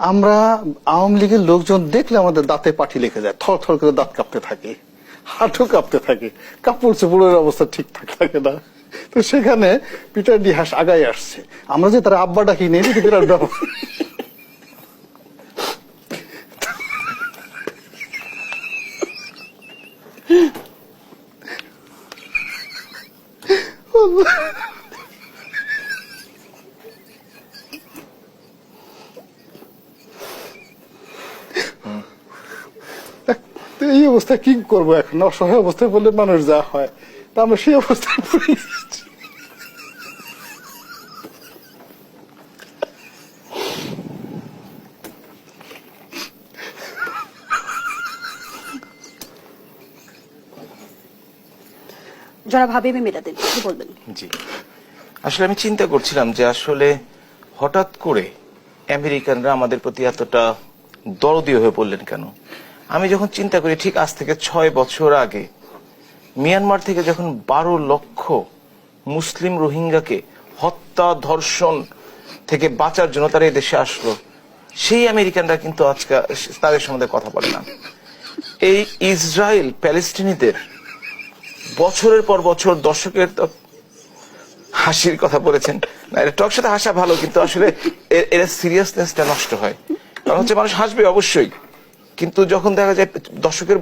আমরা আওয়ামী লীগের লোকজন দেখলে আমাদের দাঁতে পাটি লেগে যায়, থর থর করে দাঁত কাঁপতে থাকে, হাঁটু কাঁপতে থাকে, কাপড় চোপড়ের অবস্থা ঠিকঠাক থাকে না। তো সেখানে পিটার ডি হাস আগায় আসছে, আমরা যে তার আব্বা ডাকি নেই, বিরাট ব্যাপার। এই অবস্থায় কি করবো এখন, অসহায় অবস্থায় বললে মানুষ যা হয়, তা আমরা সেই অবস্থায় পড়ে গেছি। জনাব হাবিব মিরাদিন, কি বলবেন? জি, আসলে আমি চিন্তা করছিলাম যে আসলে হঠাৎ করে আমেরিকানরা আমাদের প্রতি এতটা দরদী হয়ে পড়লেন কেন। আমি যখন চিন্তা করি, ঠিক আজ থেকে 6 বছর আগে মিয়ানমার থেকে যখন 12 লক্ষ মুসলিম রোহিঙ্গাকে হত্যা ধর্ষণ থেকে বাঁচার জন্য তারা এই দেশে আসলো, সেই আমেরিকানরা কিন্তু আজকে তাদের সম্বন্ধে কথা বলে না। এই ইসরায়েল প্যালেস্টিনিদের বছরের পর বছর দর্শকের হাসির কথা বলেছেন না, এটা টক সাথে হাসা ভালো, কিন্তু আসলে এর সিরিয়াসনেসটা নষ্ট হয়। কারণ হচ্ছে মানুষ হাসবে অবশ্যই, কিন্তু যখন দেখা যায় দর্শকের